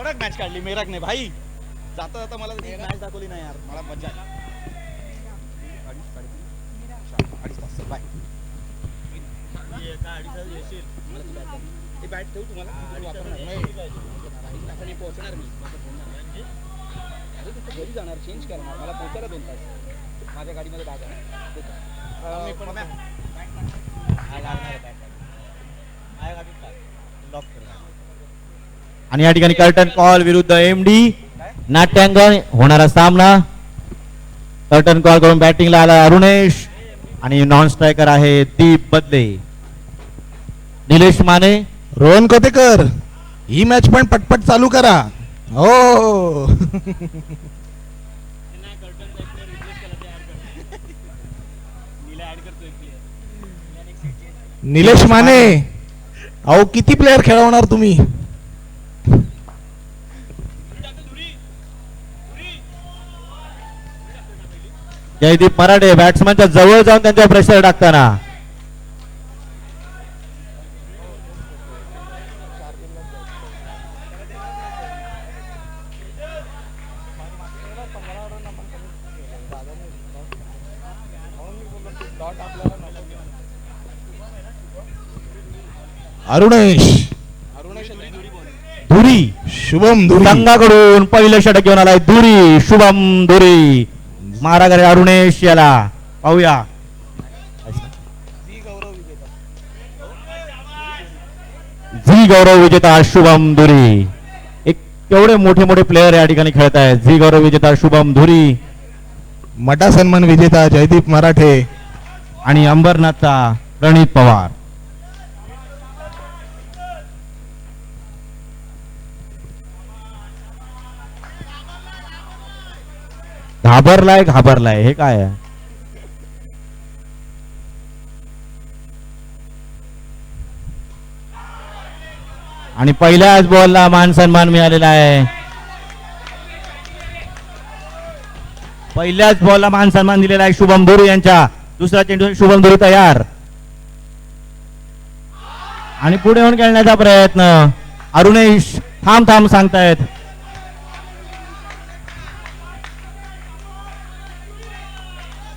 कडक मॅच काढली मेराकने भाई. जाता जाता मला मॅच दाखवली नाही यार, मला मजा आली. अडीच तास बाय. बॅट ठेवू तुम्हाला पोहोचणार मी घरी जाणार, चेंज करणार, मला पोहोचायला 2 तास. माझ्या गाडीमध्ये बॅग आहे. आणि या ठिकाणी कर्टन कॉल विरुद्ध एमडी नाट्यांगण होणारा सामना. कर्टन कॉल करून बॅटिंगला आला अरुणेश आणि नॉन स्ट्रायकर आहे दीप बदले. निलेश माने, रोहन कोतेकर, ही मॅच पण पटपट चालू करा. हो निलेश माने, अहो किती प्लेअर खेळवणार तुम्ही? जयदीप मराठे बॅट्समनच्या जवळ जाऊन त्यांच्यावर प्रेशर टाकताना. अरुणेश धुरी, शुभम धुरी संघाकडून पहिलं षटक घेऊन आलाय धुरी, शुभम धुरी. मारा करे अरुणेश याला, पाहूया. झी गौरव विजेता शुभम धुरी. एक केवढे मोठे मोठे प्लेयर या ठिकाणी खेळत आहेत. झी गौरव विजेता शुभम धुरी, मटा सन्मान विजेता जयदीप मराठे आणि अंबरनाथचा प्रणित पवार. घाबरलाय हे काय आहे? आणि पहिल्याच बॉलला मान सन्मान मिळालेला आहे. पहिल्याच बॉलला मान सन्मान दिलेला आहे शुभम धुरी यांच्या. दुसरा चेंडू शुभम धुरी तयार आणि पुढे येऊन खेळण्याचा प्रयत्न. अरुणेश थांब सांगतायत.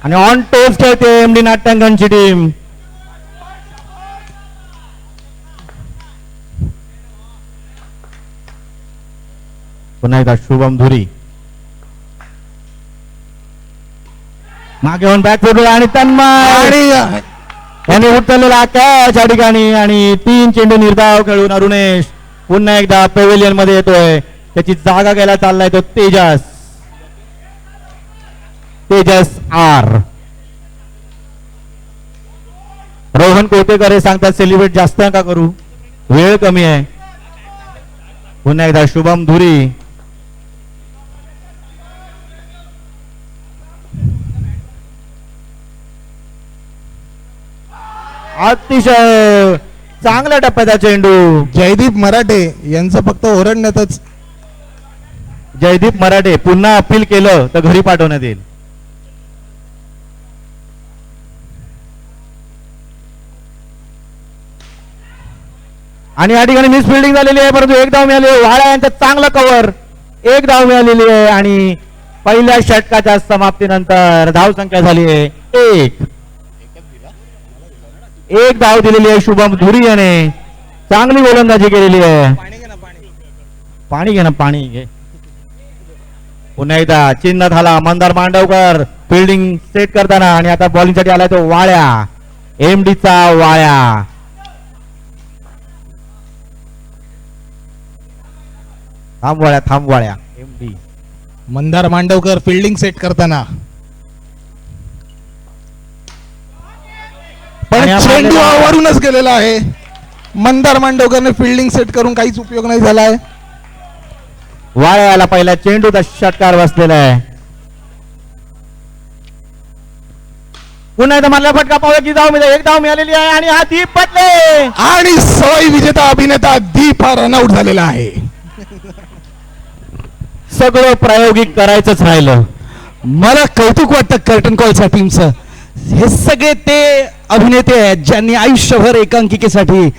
आणि ऑन टोस खेळते एमडी नाट्यांगणची टीम. पुन्हा एकदा शुभम धुरी मागे होऊन बॅक फोडला आणि तन्मय यांनी उचललेला कॅच या ठिकाणी. आणि 3 चेंडू निर्धाव खेळून अरुणेश पुन्हा एकदा पेव्हिलियन मध्ये येतोय. त्याची जागा घ्यायला चाललाय तो तेजस आर. रोहन कोतेकर हे सांगतात सेलिब्रेट जास्त नका करू, वेळ कमी आहे. पुन्हा एकदा शुभम धुरी. अतिशय चांगल्या टप्प्याचा चेंडू. जयदीप मराठे यांचं फक्त ओरडण्यातच. जयदीप मराठे पुन्हा अपील केलं तर घरी पाठवण्यात येईल. आणि या ठिकाणी मिस फिल्डिंग झालेली आहे, परंतु 1 धाव मिळाली. वाळा यांचं चांगलं कव्हर. 1 धाव मिळालेली आहे आणि पहिल्या षटकाच्या समाप्तीनंतर धाव संख्या झाली आहे 1. 1 धाव दिलेली आहे शुभम धुरी याने. चांगली गोलंदाजी केलेली आहे. पाणी घे ना, पाणी घे. पुन्हा एकदा चिन्ह झाला मंदार मांडवकर फिल्डिंग सेट करताना. आणि आता बॉलिंग साठी आलाय तो वाळ्या, एमडीचा वाळ्या. थांबवाळ्या MD. Mandar Mandavkar fielding set करताना. पण चेंडू वरूनच गेलेला आहे. मंदार मांडवकरने फिल्डिंग सेट करून काहीच उपयोग नाही झालाय. वाळ्याला पहिला चेंडूचा षटकार बसलेला आहे. पुन्हा एकदा मारला फटका, पाहूया की धाव मिळाली. 1 धाव मिळालेली आहे आणि हा दीप बदले. आणि सवय विजेता अभिनेता दीप हा रनआउट झालेला आहे. सगळं प्रायोगिक करायचंच राहिलं. मला कौतुक वाटतं कर्टन कॉलच्या टीमचं. हे सगळे ते अभिनेते आहेत ज्यांनी आयुष्यभर एकांकिकेसाठी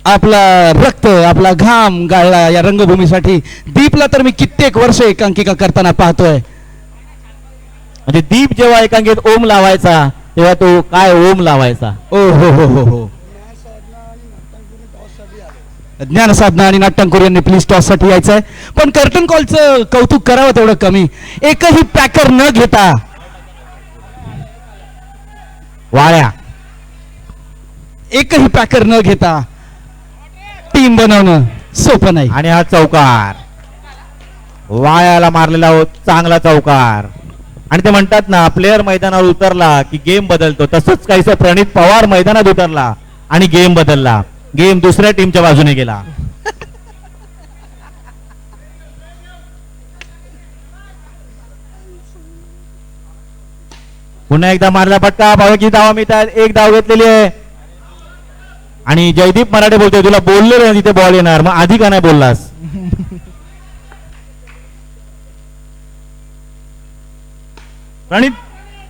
आपला रक्त आपला घाम गाळला या रंगभूमीसाठी. दीपला तर मी कित्येक वर्ष एकांकिका करताना पाहतोय. म्हणजे दीप जेव्हा एकांकित ओम लावायचा तेव्हा तो काय ओम लावायचा. ओ हो हो हो हो. ज्ञान साधना आणि नाट्यंकुर यांनी प्लीज टॉस साठी यायचं आहे. पण कर्टन कॉलचं कौतुक करावं तेवढं कमी. एकही पॅकर न घेता वाळ्या एकही पॅकर न घेता टीम बनवणं सोपं नाही. आणि हा चौकार वाळ्याला मारलेला चांगला चौकार. आणि ते म्हणतात ना प्लेयर मैदानावर उतरला की गेम बदलतो, तसंच काहीसं प्रणित पवार मैदानात उतरला आणि गेम बदलला. गेम दुसऱ्या टीमच्या बाजूने गेला. पुन्हा एकदा मारला फटका. भावकी धावा मिळतात. एक धाव घेतलेली आहे. आणि जयदीप मराठे बोलतोय तुला बोललेलं नाही तिथे बॉल येणार, मग आधी का नाही बोललास. प्रणित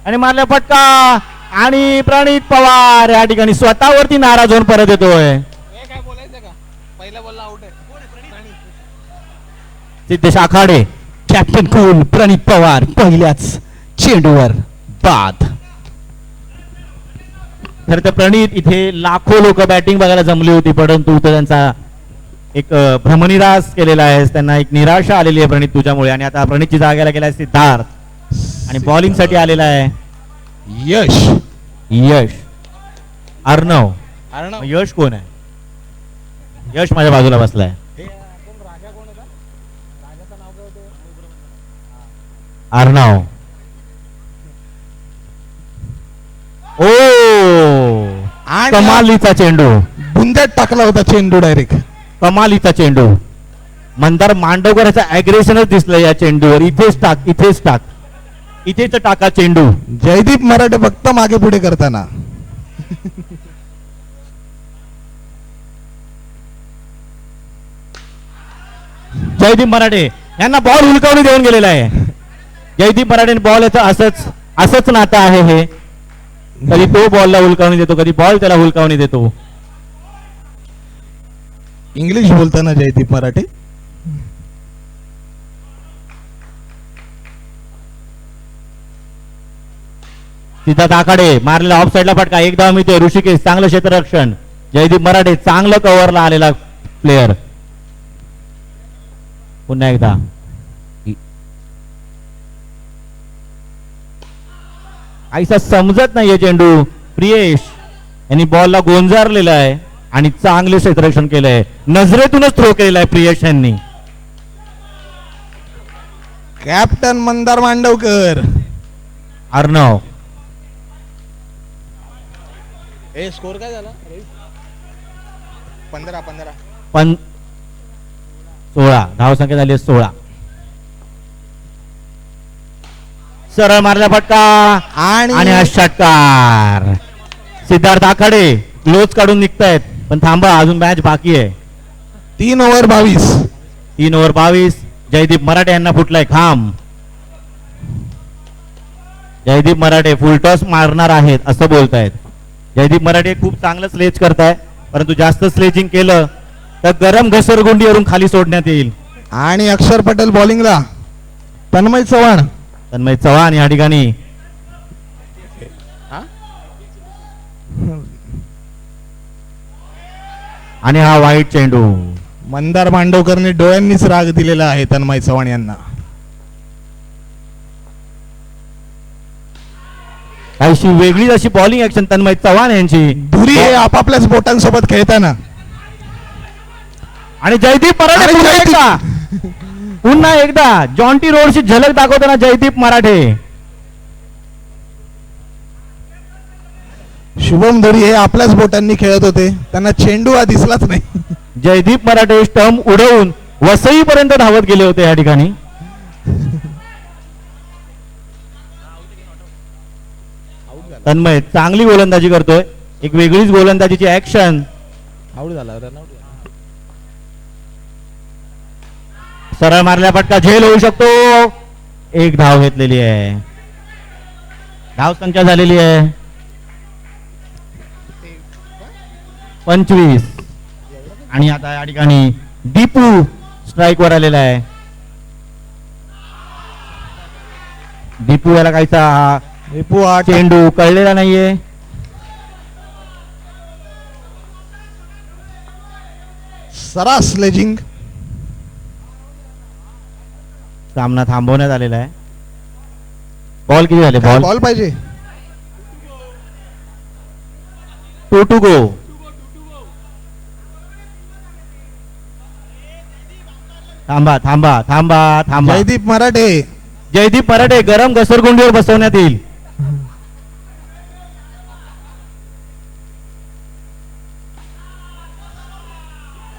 आणि मारला फटका. आणि प्रणित पवार या ठिकाणी स्वतःवरती नाराज होऊन परत येतोय. काय बोलायचं का? पहिला बॉलला आउट आहे. सिद्धेश आखाडे. कॅप्टन कूल प्रणित पवार पहिल्याच चेंडूवर बाद. खरं तर प्रणित इथे लाखो लोक बॅटिंग बघायला जमली होती, परंतु तो त्यांचा एक भ्रमनिरास केलेला आहे. त्यांना एक निराशा आलेली आहे प्रणित तुझ्यामुळे. आणि आता प्रणितची जागेला गेलाय सिद्धार्थ आणि बॉलिंग साठी आलेला आहे यश. यश. अर्णव. अर्णव. यश कोण आहे? यश माझ्या बाजूला बसलाय. अर्णव. ओ आणि कमालीचा चेंडू. बुंद्यात टाकला होता चेंडू डायरेक्ट. कमालीचा चेंडू. मंदार मांडवकरांचा अग्रेशनच दिसलं या चेंडूवर. इथेच टाक, इथेच टाक, इथेच टाका चेंडू. जयदीप मराठे फक्त मागे पुढे करताना. जयदीप मराठे यांना बॉल हुलकावणी देऊन गेलेला आहे. जयदीप मराठे बॉल याचं असंच नातं आहे हे. कधी तो बॉलला हुलकावणी देतो, कधी बॉल त्याला हुलकावणी देतो. इंग्लिश बोलताना जयदीप मराठे. सिद्धार्थ आखाडे मारलेला ऑफ साईडला फटका. एक धाव मिळते. ऋषिकेश चांगलं क्षेत्ररक्षण. जयदीप मराठे चांगलं कव्हरला आलेला प्लेयर. पुन्हा एकदा आईसा समजत नाहीये चेंडू. प्रियेश यांनी बॉलला गोंजारलेला आहे आणि चांगले क्षेत्ररक्षण केलंय. नजरेतूनच थ्रो केलेला आहे प्रियेश यांनी. कॅप्टन मंदार मांडवकर. अर्णव. स्कोर काय झाला? 15. 16 धावसंख्या झाली 16. सरळ मारला फटका आणि हा षटकार. सिद्धार्थ आखाडे क्लोज काढून निघतायत, पण थांबा अजून मॅच बाकी आहे. 3 ओव्हर 22. 3 ओव्हर 22. जयदीप मराठे यांना फुटलाय खांब. जयदीप मराठे फुलटॉस मारणार आहेत असं बोलतायत. जयदीप मराठे खूप चांगलं स्लेज करताय, परंतु जास्त स्लेजिंग केलं तर गरम घसरगुंडीवरून खाली सोडण्यात येईल. आणि अक्षर पटेल बॉलिंगला. तन्मय चव्हाण या ठिकाणी आणि हा वाईट चेंडू. मंदार मांडवकरने डोळ्यांनीच राग दिलेला आहे तन्मय चव्हाण यांना. अशी वेगळीच अशी बॉलिंग ऍक्शन तन्मय चव्हाण यांची. धुरी हे आपापल्याच बोटांसोबत खेळताना. आणि जयदीप मराठे पुन्हा एकदा जॉन्टी रोडची झलक दाखवताना जयदीप मराठे. शुभम धुरी हे आपल्याच बोटांनी खेळत होते, त्यांना चेंडू हा दिसलाच नाही. जयदीप मराठे स्टंप उडवून वसईपर्यंत धावत गेले होते या ठिकाणी. तन्मय चांगली गोलंदाजी करतोय. एक वेगळीच गोलंदाजीची ऍक्शन. आउट झाला. सरळ मारल्या फटका झेल होऊ शकतो. एक धाव घेतलेली आहे. धाव संख्या झालेली आहे 25. आणि आता या ठिकाणी दीपू स्ट्राईक वर आलेला आहे. दीपू याला काहीचा दीपू आठ चेंडू कळलेला नाहीये. सरास स्लेजिंग. सामना थांबवण्यात आलेला आहे. बॉल किती झाले? बॉल बॉल पाहिजे. 2 to go. थांबा थांबा थांबा थांबा. जयदीप मराठे. जयदीप मराठे गरम घसरगुंडीवर बसवण्यात येईल.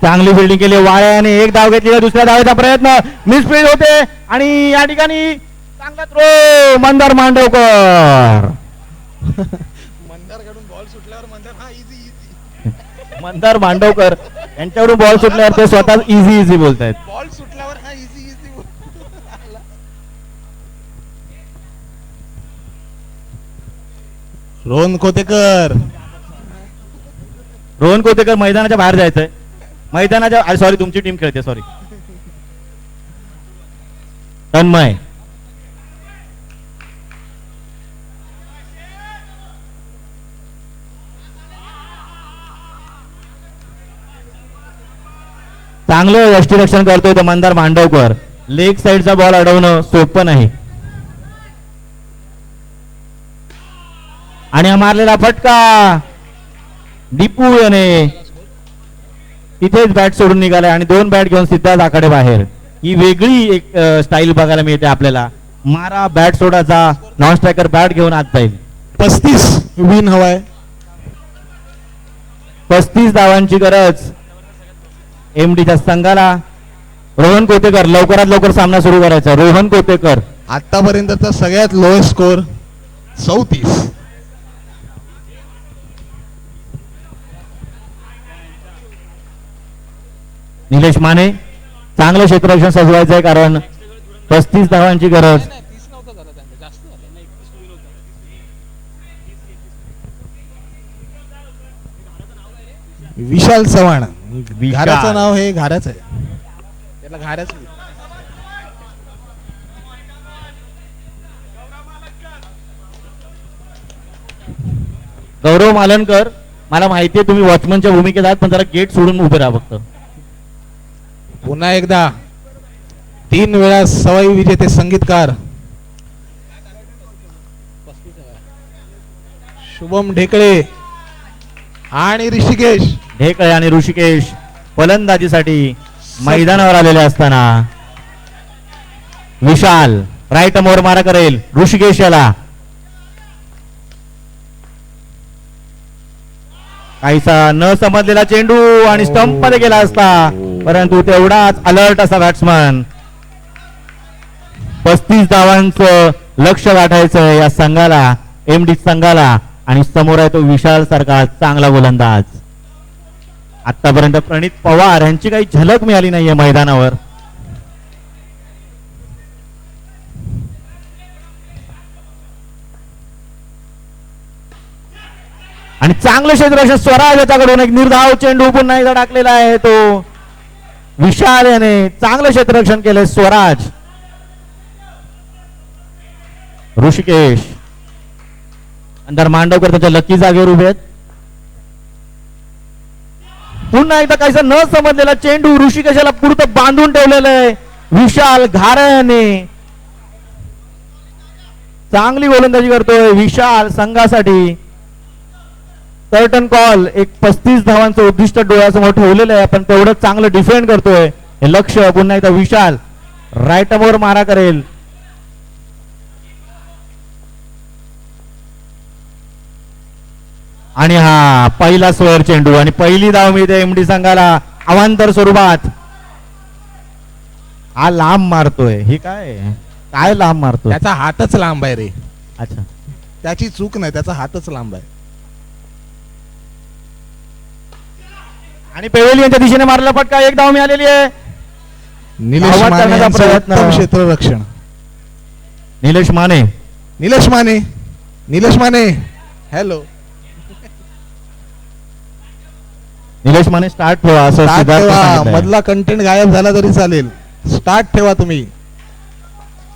चांगली फिल्डिंग केली वाळ्याने. एक धाव घेतली. दुसऱ्या धावेचा प्रयत्न मिसफील्ड होते आणि या ठिकाणी चांगला थ्रो मंदार मांडवकर. मंदारकडून बॉल सुटल्यावर मंदार हा इझी इझी. मंदार मांडवकर यांच्याकडून बॉल सुटल्यावर ते स्वतः इझी इझी बोलतायत. बॉल सुटल्यावर हा इझी इझी. रोहन कोतेकर. रोहन कोतेकर मैदानाच्या बाहेर जायचंय. मैदानाच्या सॉरी तुमची टीम खेळते सॉरी. तन्मय चांगलं यष्टीरक्षण करतोय तो मंदार मांडवकर. लेग साइडचा बॉल अडवणं सोपं नाही. आणि हा मारलेला फटका दीपू याने तिथेच बॅट सोडून निघालाय आणि 2 बॅट घेऊन सिद्धार्थ आखाडे बाहेर. ही वेगळी एक स्टाईल बघायला मिळते आपल्याला. मारा बॅट सोडाचा. नॉन स्ट्रायकर बॅट घेऊन आत जाईल. 35 विन हवाय. 35 धावांची गरज एमडीच्या संघाला. रोहन कोतेकर लवकरात लवकर सामना सुरू करायचा. रोहन कोतेकर आतापर्यंतचा सगळ्यात लोएस्ट स्कोर 34. निलेश माने चांगलं क्षेत्ररक्षण सजवायचं आहे कारण 35 धावांची गरज. विशाल चव्हाण. विशाल. घाऱ्याचं नाव हे घाऱ्याच आहे. त्याला घाऱ्याच. गौरव मालनकर मला माहितीये तुम्ही वॉचमनच्या भूमिकेत आहात पण जरा गेट सोडून उभे राहा फक्त. पुन्हा एकदा 3 वेळा सवाई विजेते संगीतकार शुभम ढेकळे आणि ऋषिकेश. ढेकळे आणि ऋषिकेश फलंदाजीसाठी मैदानावर आलेले असताना विशाल राईट मोर मारा करेल. ऋषिकेश याला काहीसा न समजलेला चेंडू आणि स्टंप मध्ये गेला असता परंतु तेवढाच अलर्ट असा बॅट्समन. 35 धावांचं लक्ष गाठायचं या संघाला एमडी संघाला आणि समोर आहे तो विशाल सारखा चांगला गोलंदाज. आतापर्यंत प्रणित पवार यांची काही झलक मिळाली नाहीये मैदानावर. आणि चांगलं क्षेत्ररक्षण स्वराज याच्याकडून एक निर्धाव चेंडू पुन्हा एकदा टाकलेला आहे तो विशाल याने चांगलं क्षेत्ररक्षण केलंय. स्वराज ऋषिकेश अंदर मांडवकर त्याच्या लकी जागेवर उभे आहेत. पुन्हा एकदा काहीसा न समजलेला चेंडू ऋषिकेशाला पुरतं बांधून ठेवलेलं आहे. विशाल घाऱ्याने चांगली गोलंदाजी करतोय विशाल संघासाठी. कर्टन कॉल एक 35 धावांचं उद्दिष्ट डोळ्यासमोर ठेवलेलं आहे पण तेवढं चांगलं डिफेंड करतोय. हे लक्ष पुन्हा एकदा विशाल राईट मोर मारा करेल. आणि हा पहिला स्क्वेअर चेंडू आणि पहिली धाव मिळते एमडी संघाला अवांतर स्वरूपात. हा लांब मारतोय. हे काय लांब मारतोय? त्याचा हातच लांब आहे रे. अच्छा त्याची चूक नाही. त्याचा हातच लांब आहे. आणि पेवेलियनच्या दिशेने मारला फटका. एक धाव मिळालेली आहे. निलेश आवाज माने करण्याचा यांचं प्रयत्न. उत्तम क्षेत्ररक्षण. निलेश माने निलेश माने. निलेश माने हॅलो. निलेश माने स्टार्ट ठेवा असं स्टार्ट सिद्धार्थ ठेवा, सांगितलंय. मधला कंटेंट गायब झाला तरी चालेल, स्टार्ट ठेवा तुम्ही.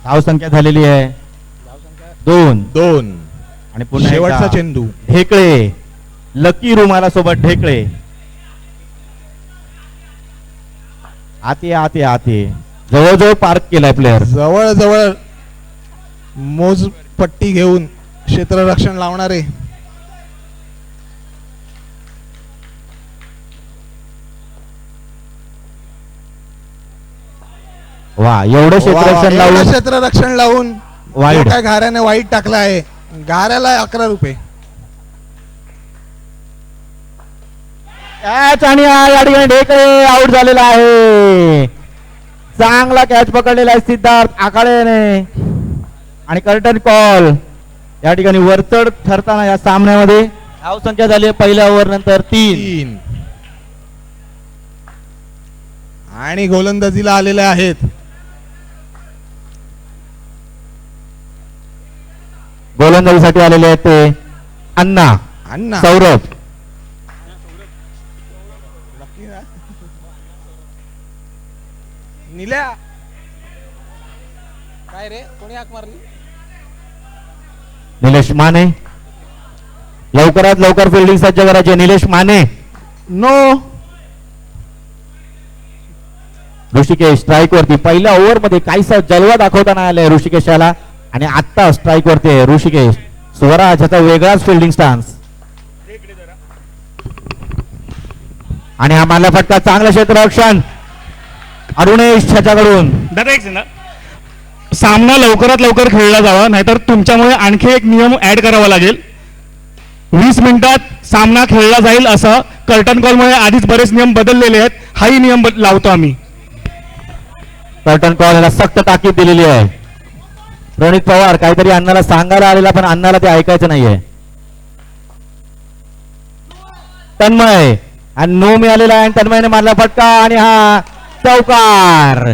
धाव संख्या झालेली आहे 2 आणि पुन्हा शेवटचा एकदा चेंडू. ढेकळे, लकी रुमाला सोबत ढेकळे. आते जवळजवळ पार्क केलाय प्लेअर. जवळ मोजपट्टी घेऊन क्षेत्ररक्षण लावणारे वा एवढं क्षेत्ररक्षण लावून क्षेत्ररक्षण लावून वाईड. काय घाऱ्याने वाईट टाकला आहे. घाऱ्याला 11 रुपये. कॅच आणि या ठिकाणी ढेकळे आउट झालेला आहे. चांगला कॅच पकडलेला आहे सिद्धार्थ आखाडेने आणि कर्टन कॉल. या ठिकाणी वरचढ ठरताना या सामन्यामध्ये धाव संख्या झाली आहे पहिल्या ओव्हर नंतर 3 आणि गोलंदाजीला आलेले आहेत गोलंदाजीसाठी आलेले आहेत ते अण्णा सौरभ. निल्या काय रे, कोणी हाक मारली? निलेश माने लवकरात लवकर फिल्डिंग सज्ज करायचे. निलेश माने नो. ऋषिकेश स्ट्राईक वरती. पहिल्या ओव्हर मध्ये काहीसा जलवा दाखवताना आलाय ऋषिकेशाला आणि आता स्ट्राईक वरती आहे ऋषिकेश. स्वराज याचा वेगळाच फिल्डिंग स्टान्स आणि हा मारला फटका. चांगलं क्षेत्ररक्षण अरुणेश ह्याच्याकडून. दादा एक ना, सामना लवकरात लवकर खेळला जावा, नाहीतर तुमच्यामुळे आणखी एक नियम ऍड करावा लागेल. 20 मिनिटात सामना खेळला जाईल असं कर्टन कॉलमुळे आधीच बरेच नियम बदललेले आहेत. हाही नियम लावतो आम्ही. कर्टन कॉल याला सक्त ताकीद दिलेली आहे. प्रणित पवार काहीतरी अण्णाला सांगायला आलेला पण अण्णाला ते ऐकायचं नाहीये. तन्मय आणि नो मिळालेला आहे. तन्मयने मारला फटका आणि हा चौकार.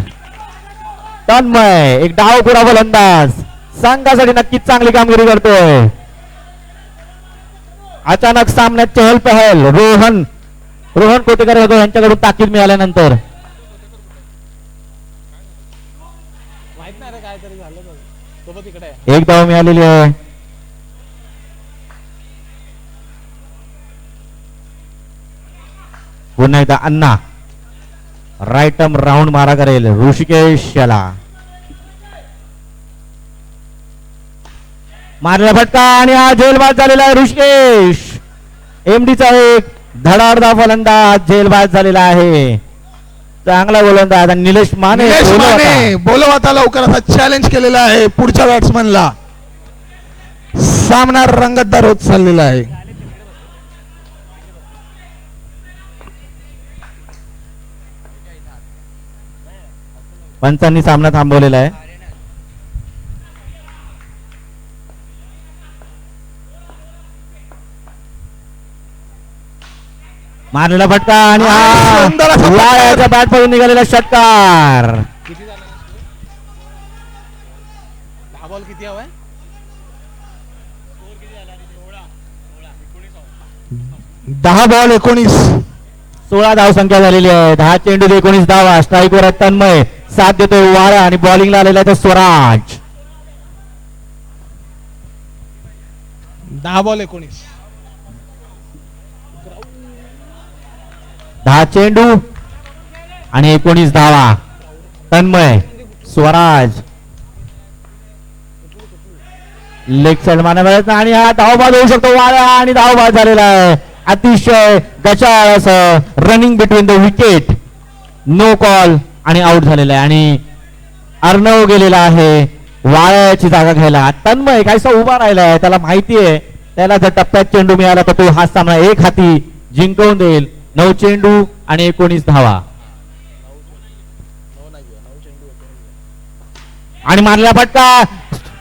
तन्मय एक डावखुरा गोलंदाज संघासाठी नक्कीच चांगली कामगिरी करतोय. अचानक सामन्यात चहल पहल. रोहन कोटेकर यांच्याकडून ताकीद मिळाल्यानंतर एक धाव मिळालेली आहे. पुन्हा एकदा अण्णा राईट आर्म राऊंड मारा करेल ऋषिकेश याला. मारलेला फटका आणि हा झेलबाद झालेला आहे ऋषिकेश. एमडीचा एक धडाडदा फलंदाज झेलबाद झालेला आहे. चांगला गोलंदाज आणि निलेश माने बोलव आता लवकर असा चॅलेंज केलेला आहे पुढच्या बॅट्समनला. सामना रंगतदार होत चाललेला आहे. पंचांनी सामना थांबवलेला आहे. मारलेला फटका आणि हा बॅट पासून निघालेला षटकार. 10 बॉल 19. 16 धाव संख्या झालेली आहे. 10 चेंडू 19 धावा. स्ट्राईक वर तन्मय साथ देतोय वारा आणि बॉलिंगला आलेला आहे स्वराज. 10 बॉल 19. 10 चेंडू आणि 19 धावा. तन्मय स्वराज लेग साइड मारण्यात आणि हा धावबाद होऊ शकतो वारा आणि धावबाद झालेला आहे. अतिशय गचाळ असं running between the wicket. No call आणि आउट झालेला आहे आणि अर्णव गेलेला आहे वाळ्याची जागा घ्यायला. तन्मय काहीसा उभा राहिला आहे. त्याला माहिती आहे त्याला जर टप्प्यात चेंडू मिळाला तर तो हा सामना एक हाती जिंकवून देईल. 9 चेंडू आणि 19 धावा आणि मारलेला फटका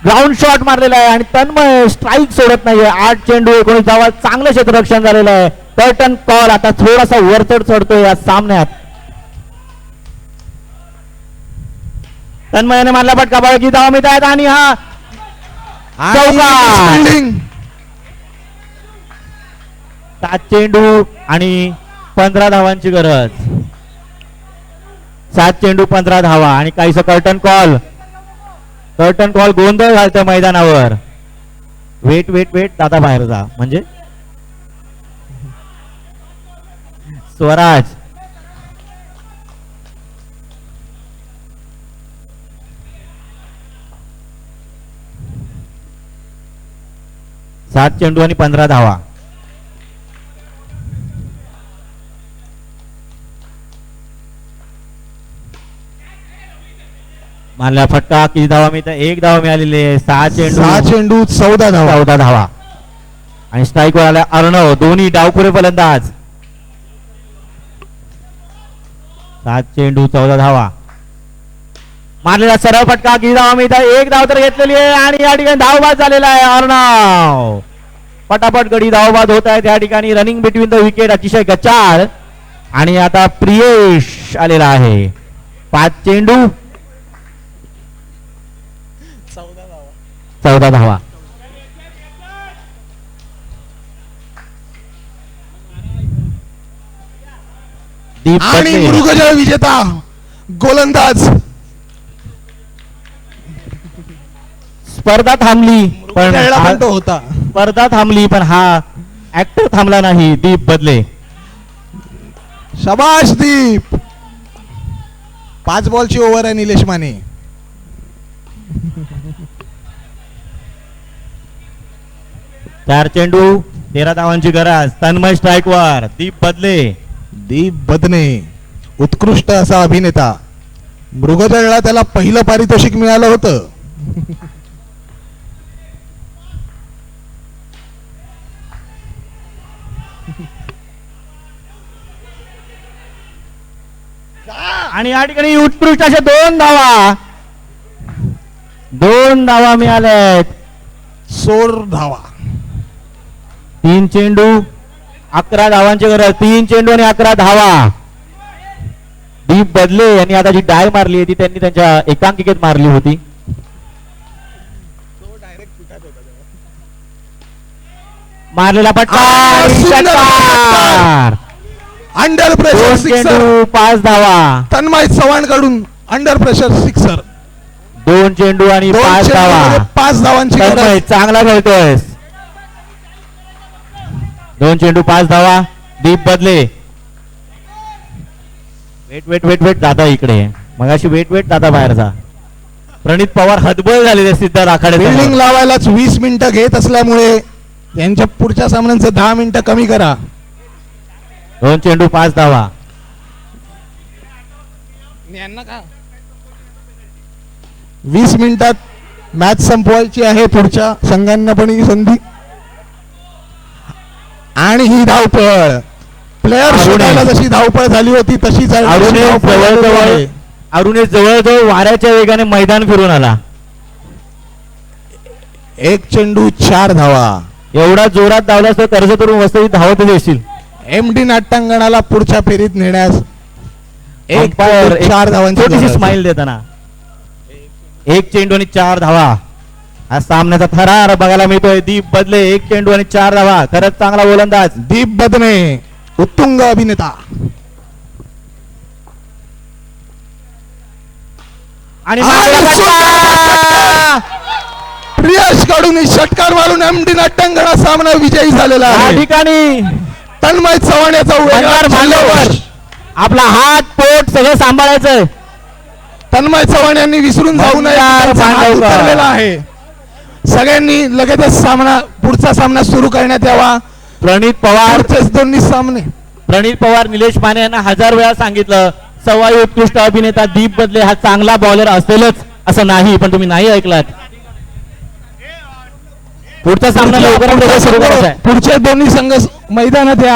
ग्राउंड शॉट मारलेला आहे आणि तन्मय स्ट्राईक सोडत नाहीये. 8 चेंडू 19 धावा. चांगलं क्षेत्ररक्षण झालेलं आहे. कर्टन कॉल आता थोडासा वरचढ चढतोय या सामन्यात. तन्मयाने मारला फटका. बळकी धावा मिळत आहेत आणि हा चौकार. 7 चेंडू आणि 15 धावांची गरज. 7 चेंडू 15 धावा आणि काहीसं कर्टन कॉल गोंधळ घालतं मैदानावर. वेट वेट वेट दादा बाहेर जा. म्हणजे स्वराज सात चेंडू आणि 15 धावा. मारला फटका. किती धावा मिळतात? 1 धावा मिळालेली आहे. 6 चेंडू 14 धावा. 14 धावा आणि स्ट्राईक वर आल्या अर्णव. दोन्ही डावखुरे फलंदाज. 7 चेंडू 14 धावा. मारलेला सरळ फटका. किती धावा मिळतात? 1 धाव तर घेतलेली आहे आणि या ठिकाणी धावबाद झालेला आहे अर्णव. पटापट गडी धावबाद होत आहेत या ठिकाणी. रनिंग बिटवीन द विकेट अतिशय गचाळ. आणि आता प्रियेश आलेला आहे. 5 चेंडू 14 धावा. दीप आणि पटले. मृगजळ विजेता गोलंदाज. स्पर्धा थांबली पण तो होता. स्पर्धा थांबली पण हा ऍक्टर थांबला नाही. दीप बदले. शाबाश दीप. 5 बॉलची ओव्हर आहे निलेश माने. चार चेंडू 13 धावांची गरज. तन्मय स्ट्राईक वर. दीप बदले. दीप बदने उत्कृष्ट असा अभिनेता. मृगजळला त्याला पहिलं पारितोषिक मिळालं होतं. आणि या ठिकाणी उत्कृष्ट अशा 2 धावा मिळाल्यात. 16 धावा. 3 चेंडू 11 धावांची गरज. 3 चेंडू आणि 11 धावा. दीप बदले यांनी आता जी डाय मारली ती त्यांनी त्यांच्या एकांकिकेत मारली होती. मारलेला पट्टा. Under pressure 2 sixer. चेंडू 5 धावा. तन्मय चव्हाण कडून अंडर प्रेशर सिक्सर. 2 चेंडू आणि 5 धावा. 5 धावांची तन्मय गरज. चांगला खेळतोय. 2 चेंडू 5 धावा. दीप बदले. वेट वेट वेट वेट दादा इकडे. मगाशी वेट वेट दादा बाहेर जा. प्रणित पवार हतबल झालेले सिद्धार्थ आखाडे. बिल्डिंग लावायलाच 20 मिनिटं घेत असल्यामुळे त्यांच्या पुढच्या सामन्यांचं 10 मिनिटं कमी करा. 2 चेंडू 5 धावा. 20 मिनिटात मॅच संपवायची आहे. पुढच्या संघांना पण ही संधी. आणि ही धावपळ प्लेयर शोधायला जशी धावपळ झाली होती तशीच आहे. अरुणेश जवळजवळ वाऱ्याच्या वेगाने मैदान फिरून आला. 1 चेंडू 4 धावा. एवढा जोरात धावला तर कर्जतवरून वसईत धावत येशील. एमडी नाट्याङ्गणाला पुढच्या फेरीत नेण्यास 1 अंपायर 4 धावांची गरज. स्माइल देताना. 1 चेंडू आणि 4 धावा. हा सामन्याचा थरार बघायला मिळतोय. दीप बदले 1 चेंडू आणि 4 धावा. खरंच चांगला गोलंदाज. दीप बदने उत्तुंग अभिनेता. आणि प्रियश कडून षटकार मारून एमडी नाट्याङ्गणा सामना विजयी झालेला या आहे. ठिकाणी तन्मय चव्हाण याचा मनोहर मांडवकर आपला हात पोट सगळं सांभाळायचं. तन्मय चव्हाण यांनी विसरून जाऊ नये. मनोहर त्यांचा हात मांडवकर. उतरलेला आहे. सगळ्यांनी लगेचच पुढचा सामना सुरू करण्यात यावा. प्रणित पवार पुढचेच दोन्ही सामने. प्रणित पवार निलेश माने यांना 1000 वेळा सांगितलं सवाई उत्कृष्ट अभिनेता दीप बदले हा चांगला बॉलर असेलच असं नाही, पण तुम्ही नाही ऐकलात. पुढचा सामना लवकरात लवकर सुरू करायचा आहे. पुढचे दोन्ही संघ मैदानात या.